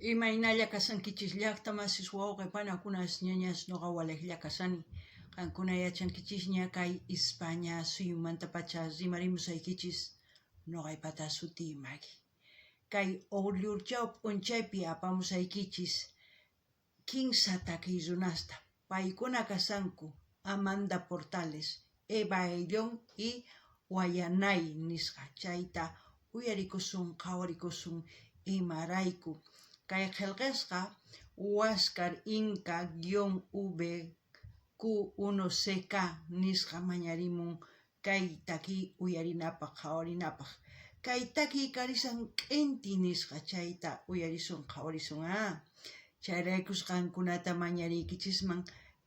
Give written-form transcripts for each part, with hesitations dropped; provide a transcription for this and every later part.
Imaynalla kasankichis llaqtamasis wawqipanakunas ñañas ñuqa waliqlla kasani. Qankuna yachankichis kay España suyumanta pacha rimarimusaykichis ñuqaypata suti Magui. Kay Ollurchaw p'unchaypi apamusaykichis kimsa takiy runasta. Paykuna kasanku Amanda Portales, Eva Ayllón y Wayanay nisqa. Chayta uyarikusun, qhawarikusun imarayku. Kay qillqisqa Huáscar Inca-V-Q1CK nisqa mañarimun kay takiy uyarinapaq, qhawarinapaq. Kay takiy karisan k'inti nisqa, chayta uyarisun, qhawarisun. Chayraykus qankunata mañariykichisman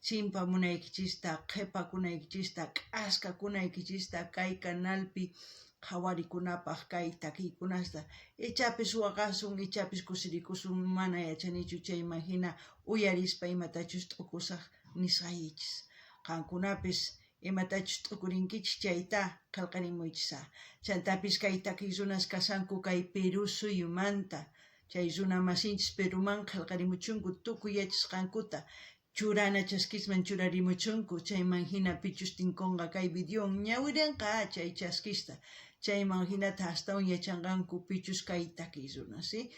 chimpamunaykichista, qhipakunaykichista, k'askakunaykichista kay kanalpi qhawarikunapaq kay takiykunasta. Ichapis waqasun, ichapis kusirikusun, mana yachanichu chayman hina uyarispa imatachus t'ukusaq nisqaychis. Qankunapis imatachus t'ukurinkichis chayta qillqarimuychisa. Chantapis kay takiy runas kasanku kay Perú suyumanta. Chay runa masinchis Peruman qillqarimuchunku tukuy yachasqankuta. Churana chaskisman churarimuchunku, chayman hina pichus tinkunqa kay videowan ñawirinqa chay chaskista. Chayman hinata astawan yachanqanku pichus kay takiy runa, ¿sí?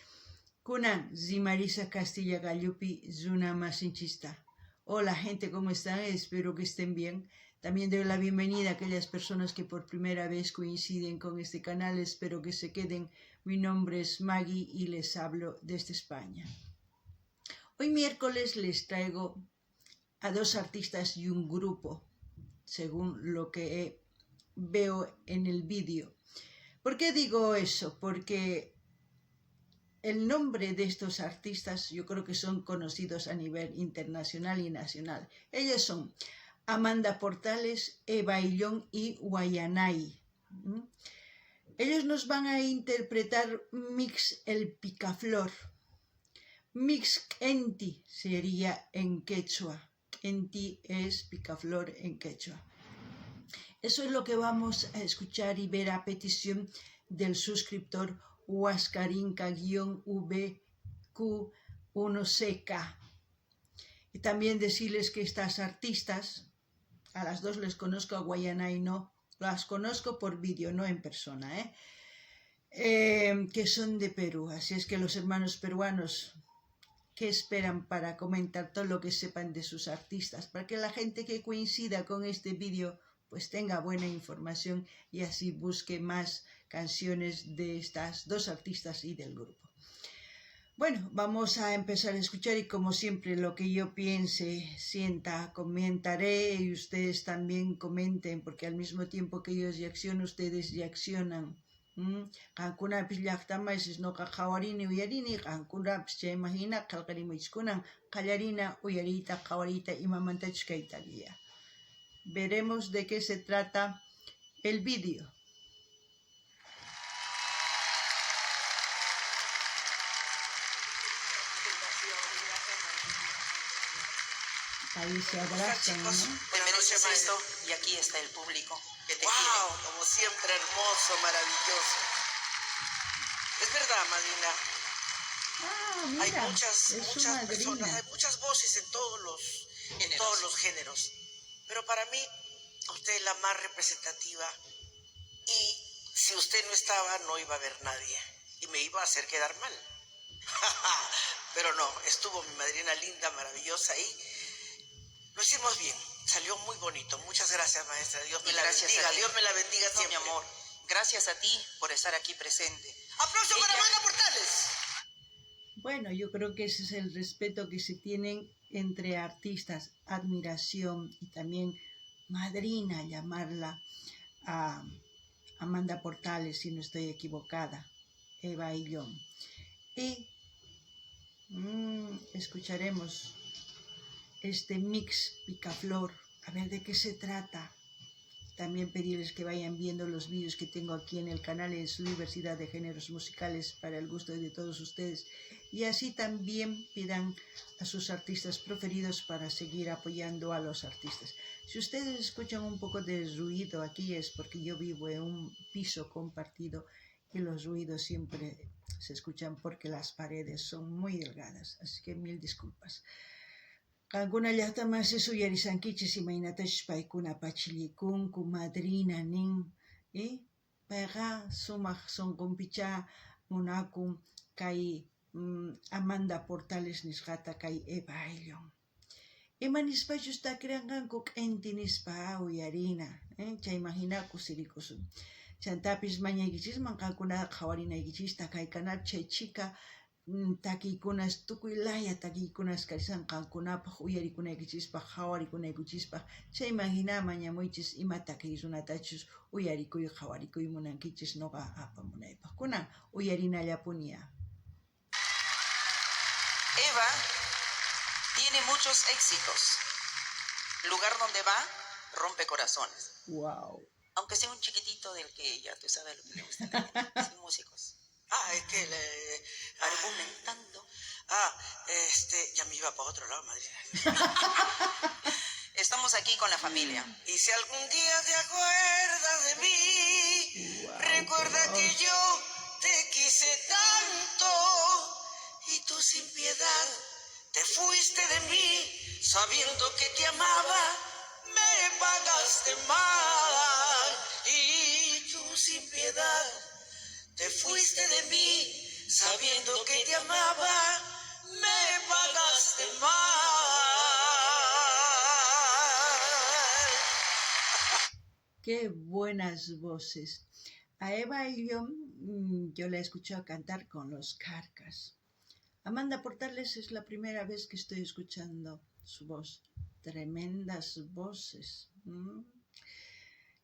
Kunan Zimarisa Castilla Gallupi runa masinchista. Hola gente, ¿cómo están? Espero que estén bien. También doy la bienvenida a aquellas personas que por primera vez coinciden con este canal. Espero que se queden. Mi nombre es Magui y les hablo desde España. Hoy miércoles les traigo a dos artistas y un grupo, según lo que veo en el vídeo. ¿Por qué digo eso? Porque el nombre de estos artistas yo creo que son conocidos a nivel internacional y nacional. Ellos son Amanda Portales, Eva Ayllón y Wayanay. Ellos nos van a interpretar Mix el Picaflor. Mix K'enti sería en quechua. K'enti es picaflor en quechua. Eso es lo que vamos a escuchar y ver a petición del suscriptor Huáscar Inca-V-Q1CK. Y también decirles que estas artistas, a las dos les conozco, a Wayanay no, las conozco por vídeo, no en persona, que son de Perú. Así es que los hermanos peruanos, ¿qué esperan para comentar todo lo que sepan de sus artistas? Para que la gente que coincida con este vídeo pues tenga buena información y así busque más canciones de estas dos artistas y del grupo. Bueno, vamos a empezar a escuchar y como siempre lo que yo piense, sienta, comentaré y ustedes también comenten, porque al mismo tiempo que yo reacciono, ustedes reaccionan. Qankunapis llaqtamaisis noqa qhawarini uyarini, qankunapis chaymahina qillqarimuychkunan qallarina uyariyta qhawariyta imamantachus kayta guía. Veremos de qué se trata el vídeo. Ahí se abrazan, ¿no? Bienvenidos a esto y aquí está el público que te quiere. Como siempre, hermoso, maravilloso. Es verdad, madrina. Mira, Hay muchas personas, hay muchas voces en todos los géneros. Pero para mí, usted es la más representativa. Y si usted no estaba, no iba a haber nadie. Y me iba a hacer quedar mal. Pero no, estuvo mi madrina linda, maravillosa y lo hicimos bien. Salió muy bonito. Muchas gracias, maestra. Dios me la bendiga. Dios me la bendiga siempre. No, mi amor. Gracias a ti por estar aquí presente. ¡Aplauso para Amanda Portales! Bueno, yo creo que ese es el respeto que se tienen entre artistas, admiración y también madrina, llamarla a Amanda Portales, si no estoy equivocada, Eva Ayllón. Y escucharemos este mix picaflor, a ver de qué se trata. También pedirles que vayan viendo los vídeos que tengo aquí en el canal en su diversidad de géneros musicales para el gusto de todos ustedes. Y así también pidan a sus artistas preferidos para seguir apoyando a los artistas. Si ustedes escuchan un poco de ruido aquí es porque yo vivo en un piso compartido y los ruidos siempre se escuchan porque las paredes son muy delgadas, así que mil disculpas. Qankuna llaqtaman suyarisankichis imaynatachish paykuna pachillikunku madrina nin, payqa sumaq sunqunpicha munakun kay Amanda Portales nisqata kay Eva Ayllón. Ima nispachus takiranqanku k'inti nispa uyarina, chayman hina kusirikusun. Chantapis mañaykichisman qankunaqa qhawarinaykichista kaykanap chay chika takiykunas tukuy laya takiykunas karisan qankunapaq uyarikunaykichispaq qhawarikunaykichispa chayman hina mañamuychis ima takiy runatachus uyarikuy qhawarikuy munankichis noqa apamunaypaq kunan uyarinallapuña. Eva tiene muchos éxitos. Lugar donde va, rompe corazones. Wow. Aunque sea un chiquitito del que ella, tú sabes lo que le gusta, sin músicos. Es que Argumentando. Ya me iba para otro lado, madre. Estamos aquí con la familia. Y si algún día te acuerdas de mí, recuerda que yo te quise tanto y tú sin piedad te fuiste de mí, sabiendo que te amaba, me pagaste mal. Y tú sin piedad te fuiste de mí, sabiendo que te amaba, me pagaste mal. Qué buenas voces. A Eva Ayllón yo la he escuchado cantar con los Carcas. Amanda Portales es la primera vez que estoy escuchando su voz. Tremendas voces.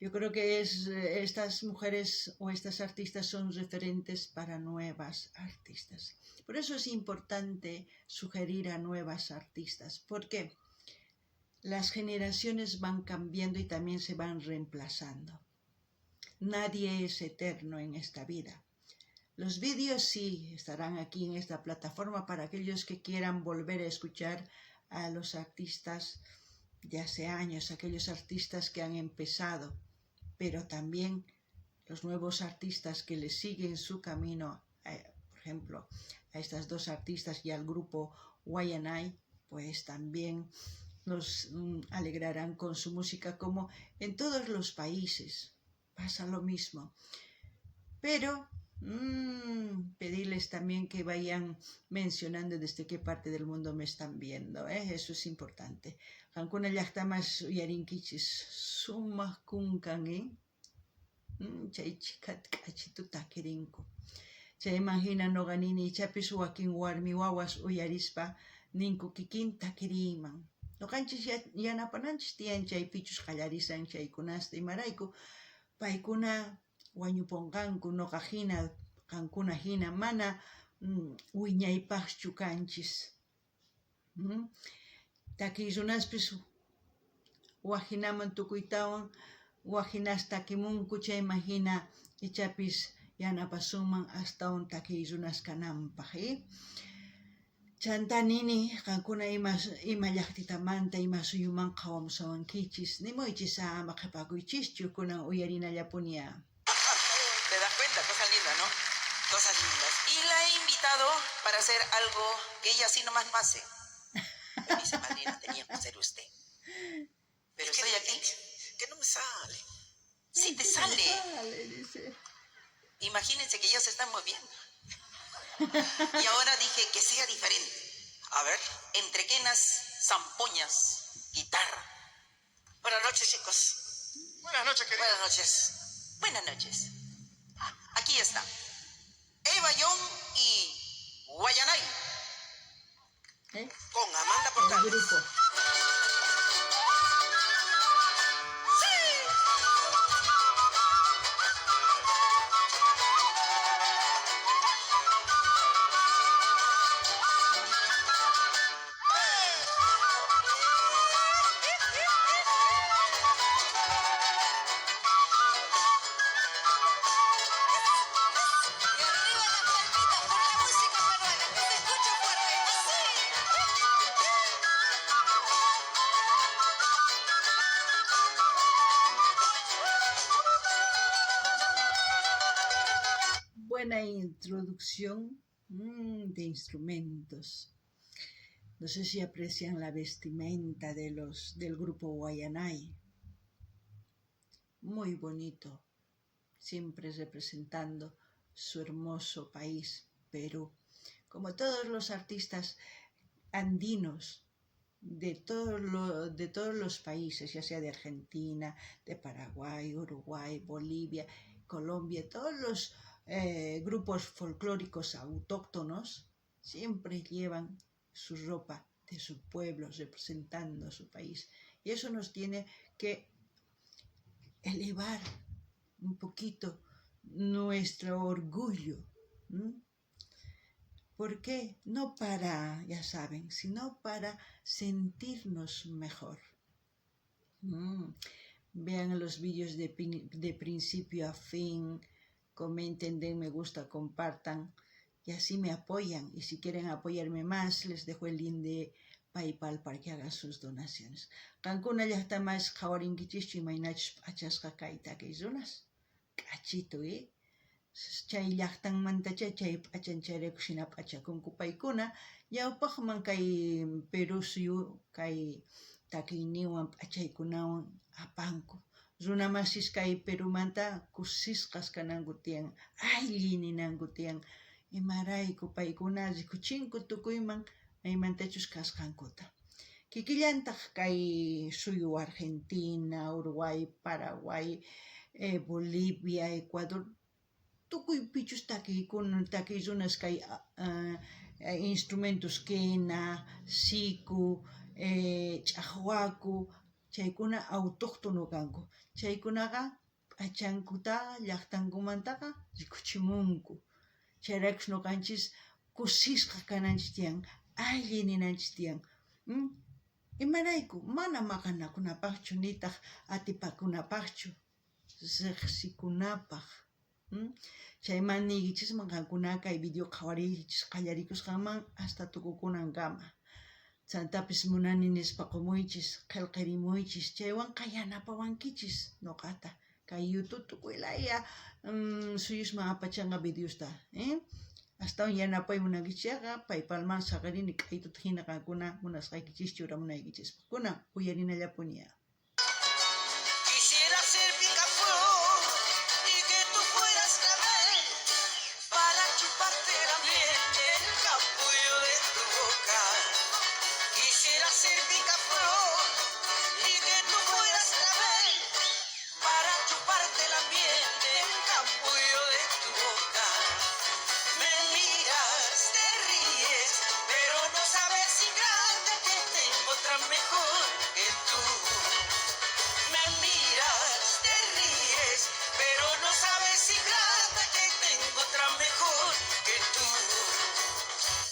Yo creo que estas mujeres o estas artistas son referentes para nuevas artistas. Por eso es importante sugerir a nuevas artistas, porque las generaciones van cambiando y también se van reemplazando. Nadie es eterno en esta vida. Los vídeos sí estarán aquí en esta plataforma para aquellos que quieran volver a escuchar a los artistas de hace años, aquellos artistas que han empezado, pero también los nuevos artistas que les siguen su camino, por ejemplo, a estas dos artistas y al grupo Y&I, pues también nos alegrarán con su música, como en todos los países pasa lo mismo. Pero pedirles también que vayan mencionando desde qué parte del mundo me están viendo, eso es importante. Qankuna llaqtamas uyarinkichis sumaq kunkan, chay chikat k'achitu takirinku. Chayman hina noqa nini ichapis wakin warmi wawas uyarispa ninku kikin takiriyman. Noqanchis yanapananchis tiyan chaypichus qallarisan chaykunasta imarayku paykuna wañupunqanku noqa hina qankuna hina mana wiñaypaqchu kanchis. Takiy runaspis wajinaman tukuytawan wajinas takimunku chayman hina ichapis yanapasunman astawan takiy runas kananpaq. Chanta nini qankuna ima llaqtitamanta ima suyuman qawamusawankichis nimuychis ama qhipakuychischu kunan uyarinallapuña. ¿Te das cuenta? Cosas lindas, ¿no? Cosas lindas. Y la he invitado para hacer algo que ella así nomás no hace. Me dice, madrina, tenía que ser usted. Pero estoy aquí. Que no me sale. Sí te sale. Dice. Imagínense que ya se están moviendo. Y ahora dije que sea diferente. A ver. Entre quenas, zampoñas, guitarra. Buenas noches, chicos. Buenas noches, querido. Buenas noches. Buenas noches. Aquí está. Eva Ayllón y Guayanay. Con Amanda El Portales. grupo. introducción de instrumentos. No sé si aprecian la vestimenta del grupo Guayanay. Muy bonito, siempre representando su hermoso país, Perú. Como todos los artistas andinos de todos los países, ya sea de Argentina, de Paraguay, Uruguay, Bolivia, Colombia, todos los grupos folclóricos autóctonos siempre llevan su ropa de su pueblo representando a su país. Y eso nos tiene que elevar un poquito nuestro orgullo. ¿Por qué? No para, ya saben, sino para sentirnos mejor. Vean los vídeos de principio a fin, comenten, den me gusta, compartan y así me apoyan. Y si quieren apoyarme más, les dejo el link de PayPal para que hagan sus donaciones. Cancuna ya está más jawarinkichichu y mainach achasca kaita que zonas. Cachito, chay llaqtanmantacha chay p'achancharayku shina p'achakunku paykuna ñawpaqman kay Perú suyu kay takiyninwan p'achaykunawan apanku runa masis kay Perumanta kusisqas kananku tiyan aylli ninanku tiyan imarayku paykuna rikuchinku tukuyman maymantachus kasqankuta kikillantaq kay suyu Argentina, Uruguay, Paraguay, Bolivia, Ecuador tukuy pichus takiy runas kay instrumentos quena, siku, ch'aqwaku, chaykuna autóctono kanku. Chaykunaqa p'achankutaqa llaqtankumantaqa rikuchimunku. Chayraykush nuqanchis kusisqa kananchis tiyan, aylli ninanchis tiyan. Imarayku mana maqanakunapaqchu nitaq atipakunapaqchu, riqsikunapaq. Chayman niychisman qankuna kay video qhawariychis qallarikusqanman hasta tukukunankama. Chantapis munani nispa qumuychis, qillqirimuychis, chaywanqa yanapawankichis nuqata. Kay YouTube tukuylaya suyusman apachanqa videosta. Hasta yanapay munankichikqa PayPalman saqarini k'aytuta hina qankuna munasqaykichis churamunaykichis. Kunan uyarinallapuniya.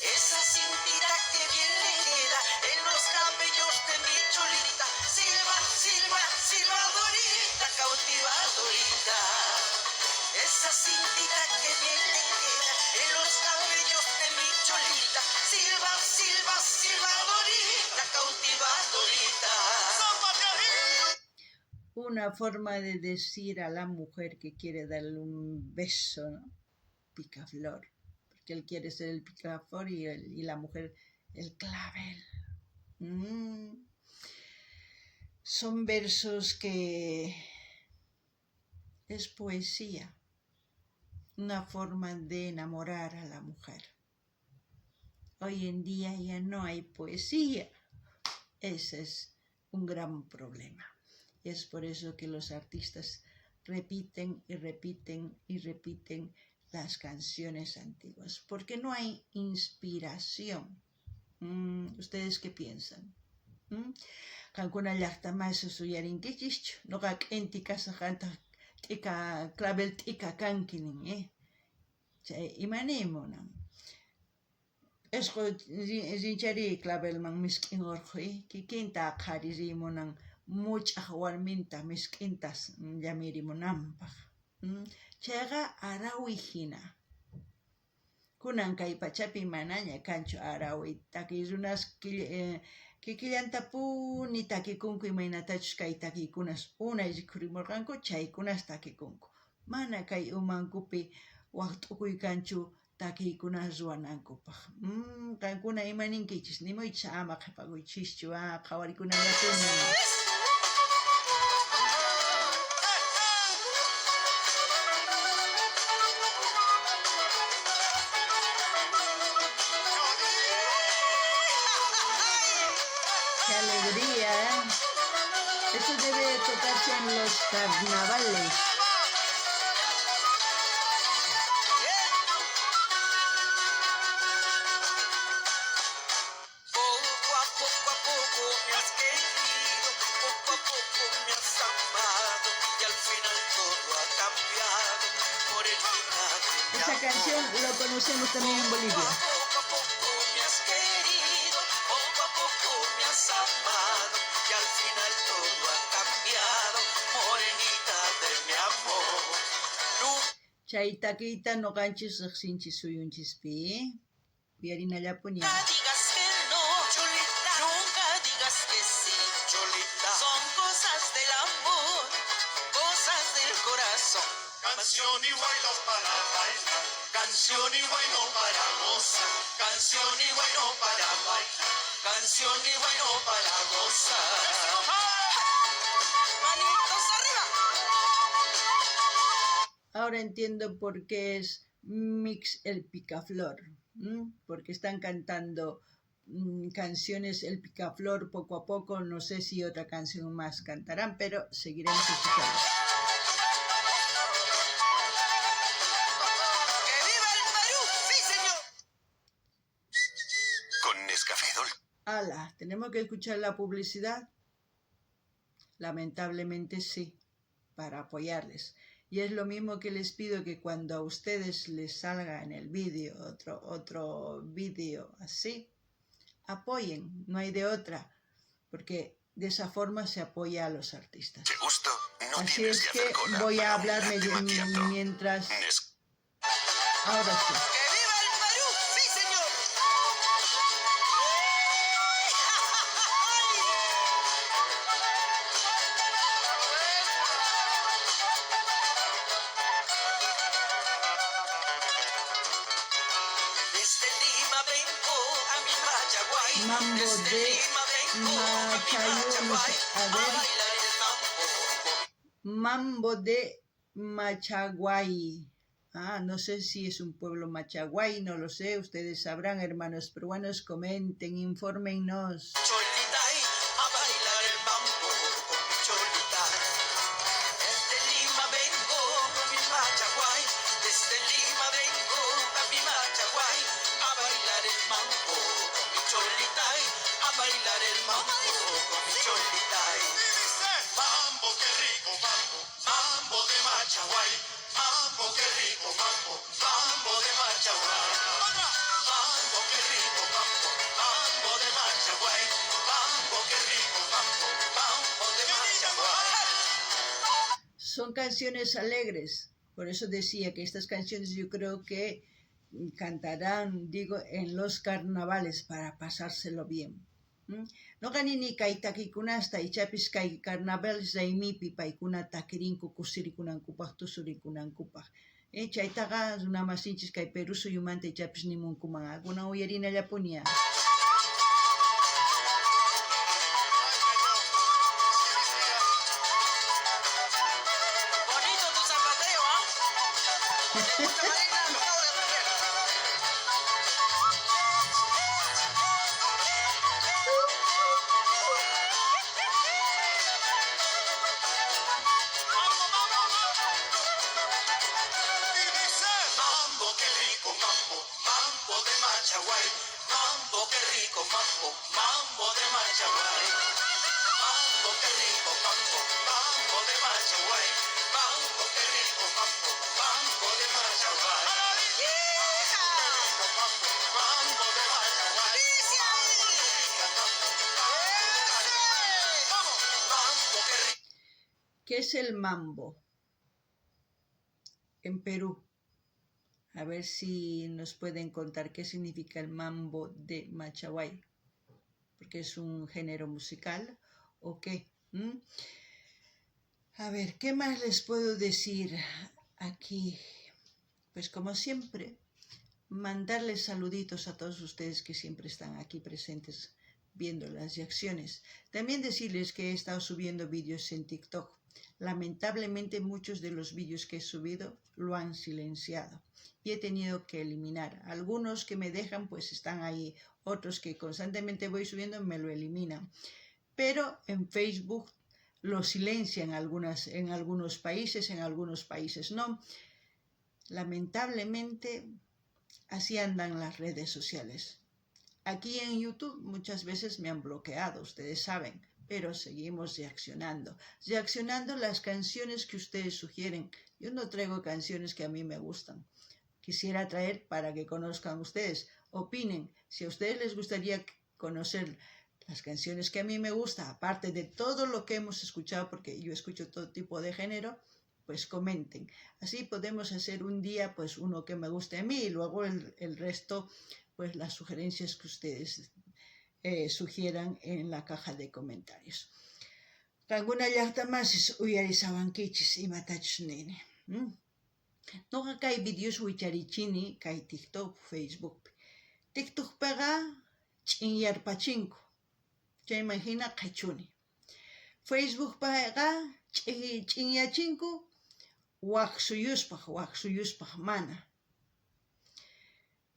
Esa cintita que bien le queda en los cabellos de mi cholita. Silva, silva, silvadorita, cautivadorita. Una forma de decir a la mujer que quiere darle un beso, ¿no? Picaflor. Porque él quiere ser el picaflor y la mujer el clavel. Son versos que es poesía. Una forma de enamorar a la mujer. Hoy en día ya no hay poesía. Ese es un gran problema. Y es por eso que los artistas repiten y repiten y repiten las canciones antiguas. Porque no hay inspiración. ¿Ustedes qué piensan? Kankuna llaqtamay susuyarinkichis, noqa k'inti kasaqanta t'ika clavel t'ika kanki nin, Chay imanaymunan. Esqu rinchari clavelman misk'in urqu, kikinta qharirimunan much'aq warminta misk'intas llamirimunanpaq. Chayqa arawi hina. Kunan kay pachapi manaña kanchu arawi. Takiy runas kikillantapuni takikunku imaynatachus kay takiykunas unay rikhurimurqanku chaykunas takikunku. Mana kay umankupi waqt'ukuykanchu takiykuna ruwanankupaq. Qankuna imaninkichis nimuychis ama qhipakuychischu qhawarikunallakunmi. ¡Qué alegría! Esto debe tocarse en los carnavales. Esa canción lo conocemos también en Bolivia. Chaytaquita no canchis riqsinchis suyunchispi. Uyarinallapuña. Nunca digas que no, Cholita. Nunca digas que sí, Cholita. Son cosas del amor, cosas del corazón. Canción y bailo para bailar, canción y bailo para gozar, canción y bailo para bailar, canción y bailo para gozar. Manitos arriba. Ahora entiendo por qué es Mix el Picaflor, porque están cantando canciones el Picaflor poco a poco, no sé si otra canción más cantarán, pero seguiremos escuchando. ¡Que viva el Perú! ¡Sí, señor! Con Nescafé Dolce. ¡Hala! ¿Tenemos que escuchar la publicidad? Lamentablemente sí, para apoyarles. Y es lo mismo que les pido que cuando a ustedes les salga en el vídeo, otro vídeo así, apoyen, no hay de otra, porque de esa forma se apoya a los artistas. ¿Te gusto? No Así tienes es que que hacer cola voy a para hablar un latte macchiato. mientras... Nes- Ahora sí. ¡Que viva el Perú! ¡Sí, señor! Desde Lima vengo a mi Machaguay. Mambo Desde de Lima vengo a mi Machayu, no sé, Machaguay. a A ver. bailar el mambo. Mambo de Machaguay. No sé si es un pueblo Machaguay, no lo sé. Ustedes sabrán, hermanos peruanos, comenten, infórmennos. Cholitay, a bailar el mambo con mi Cholitay. Desde Lima vengo a mi Machaguay. Desde Lima vengo a mi Machaguay. A bailar el mambo con mi Cholitay. A bailar el mambo con mi Cholitay. Mambo, qué rico mambo, mambo de Machaguay, mambo, qué rico mambo, mambo de Machaguay. Mambo, qué rico mambo, mambo de Machaguay, mambo, qué rico mambo, mambo de Machaguay. Son canciones alegres, por eso decía que estas canciones yo creo que cantarán, digo, en los carnavales para pasárselo bien. No ganini kay takikunasta ichapis kay carnavales raymipi paykuna takirinku kusirikunankupaq tusurikunankupaq. Chaytaqa runamasinchis kay Perú suyumanta ichapis nimunkuman alguna uyarinallapuña. Bonito tu zapateo, ¿ah? Puta Marina, lo acabo de aprender. Mambo, qué rico mambo, mambo de Machaguay, mambo, qué rico mambo, mambo de Machaguay. Mambo, qué rico mambo, mambo de Machaguay, mambo, qué rico mambo, mambo de Machaguay. Mambo, mambo de Machaguay. Mambo, qué rico. ¿Qué es el mambo? En Perú. A ver si nos pueden contar qué significa el mambo de Machaguay. Porque es un género musical o qué. A ver, ¿qué más les puedo decir aquí? pues como siempre, mandarles saluditos a todos ustedes que siempre están aquí presentes viendo las reacciones. También decirles que he estado subiendo vídeos en TikTok. Lamentablemente muchos de los vídeos que he subido lo han silenciado y he tenido que eliminar. Algunos que me dejan pues están ahí, otros que constantemente voy subiendo me lo eliminan. Pero en Facebook lo silencian en algunos países no. Lamentablemente así andan las redes sociales. Aquí en YouTube muchas veces me han bloqueado, ustedes saben, pero seguimos reaccionando las canciones que ustedes sugieren. Yo no traigo canciones que a mí me gustan. Quisiera traer para que conozcan ustedes, opinen. Si a ustedes les gustaría conocer las canciones que a mí me gustan, aparte de todo lo que hemos escuchado, porque yo escucho todo tipo de género, pues comenten. Así podemos hacer un día pues uno que me guste a mí y luego el resto pues las sugerencias que ustedes sugieran en la caja de comentarios. Kankuna llaqtamasis uyarisawankichis imatachus nini. Noqa kay videos wicharichini kay TikTok, Facebook. TikTokpiqa ch'inyarpachinku. Chayman hina qhechuni. Facebookpiqa ch'inyachinku waqsuyuspaq mana.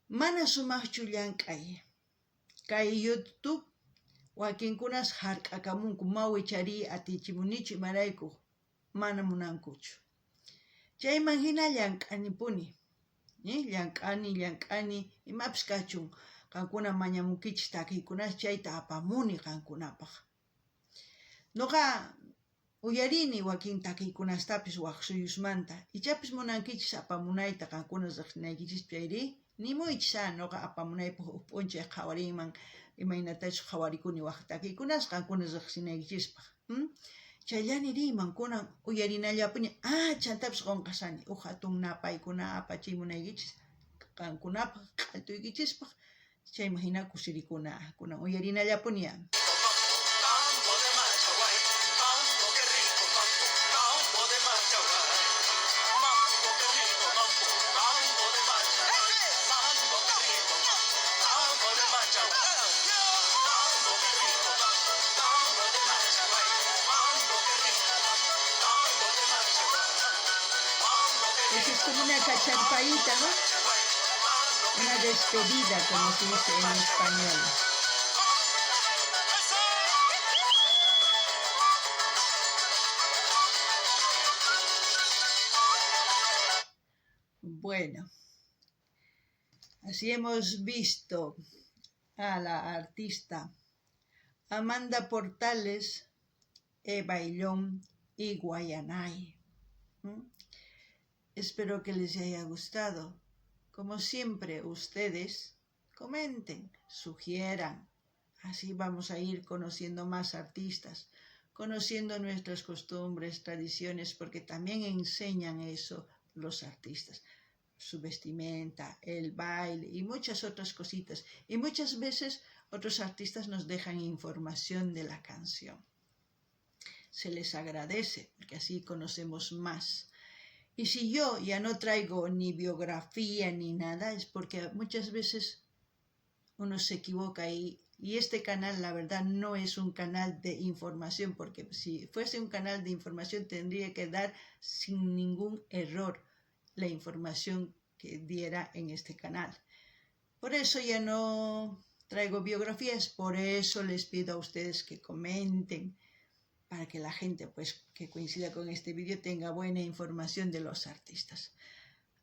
Mana sumaqchu llank'ay. Kay YouTube wakinkunas hark'akamunku mawichari atichimunichu imarayku mana munankuchu. Chayman hina llank'anipuni. Llank'ani imapis kachun qankuna mañamunkichis takiykunas chayta apamuni qankunapaq. Noqa uyarini wakin takiykunastapis waqsuyusmanta ichapis munankichis apamunayta qankuna riqsinaykichis chayri nimuychis noqa apamunaypaq p'unchay qhawarinman imaynatachus qhawarikuni waq takiykunas qankuna riqsinaykichispaq. Chayllani riyman kunan uyarinallapuni chantapis qunqasani hatun napaykuna apachimunaykichis qankunapaq q'altuykichispaq chayman hina kusirikuna kunan uyarinallapuni. Es como una cacharpaíta, ¿no? Una despedida, como se dice en español. Bueno, así hemos visto a la artista Amanda Portales, Eva Illón y Guayanay. Espero que les haya gustado. Como siempre, ustedes comenten, sugieran. Así vamos a ir conociendo más artistas, conociendo nuestras costumbres, tradiciones, porque también enseñan eso los artistas. Su vestimenta, el baile y muchas otras cositas. Y muchas veces otros artistas nos dejan información de la canción. Se les agradece, porque así conocemos más. Y si yo ya no traigo ni biografía ni nada, es porque muchas veces uno se equivoca ahí. Y este canal, la verdad, no es un canal de información, porque si fuese un canal de información tendría que dar sin ningún error la información que diera en este canal. Por eso ya no traigo biografías, por eso les pido a ustedes que comenten, para que la gente pues que coincida con este vídeo tenga buena información de los artistas.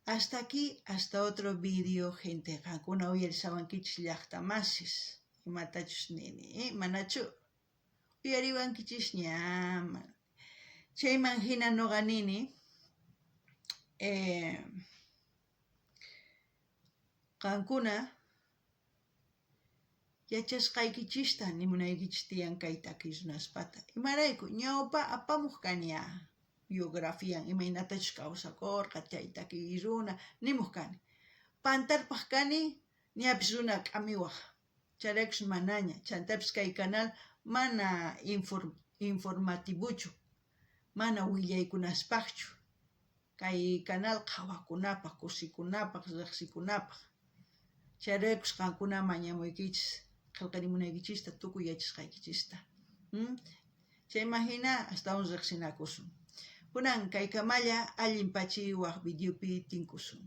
Hasta aquí, hasta otro vídeo, gente. Kankuna uyarisawankichis llaqtamasis imatachus nini, manachu uyariwankichis ña. Chayman hina noqa nini qankuna yachasqaykichista nimunaykichis tiyan kay takiyunaspata. Imarayku ñawpa apamuq kani biografian imaynatachus kawsakurqa chay takiyuruna nimuq kani. Pantarpaq kani ñapis runa k'amiwaq. Chayraykus manaña. Chantapis kay canal mana informativuchu. Mana willaykunaspaqchu. kay canal qhawakunapaq, kusikunapaq, riqsikunapaq. Chayraykus qankuna mañamuykichis, qillqarimunaykichista, tukuy yachasqaykichista. Chaymahina astawan riqsinakusun. Kunan kay kamalla allin pachiwaq videopi tinkusun.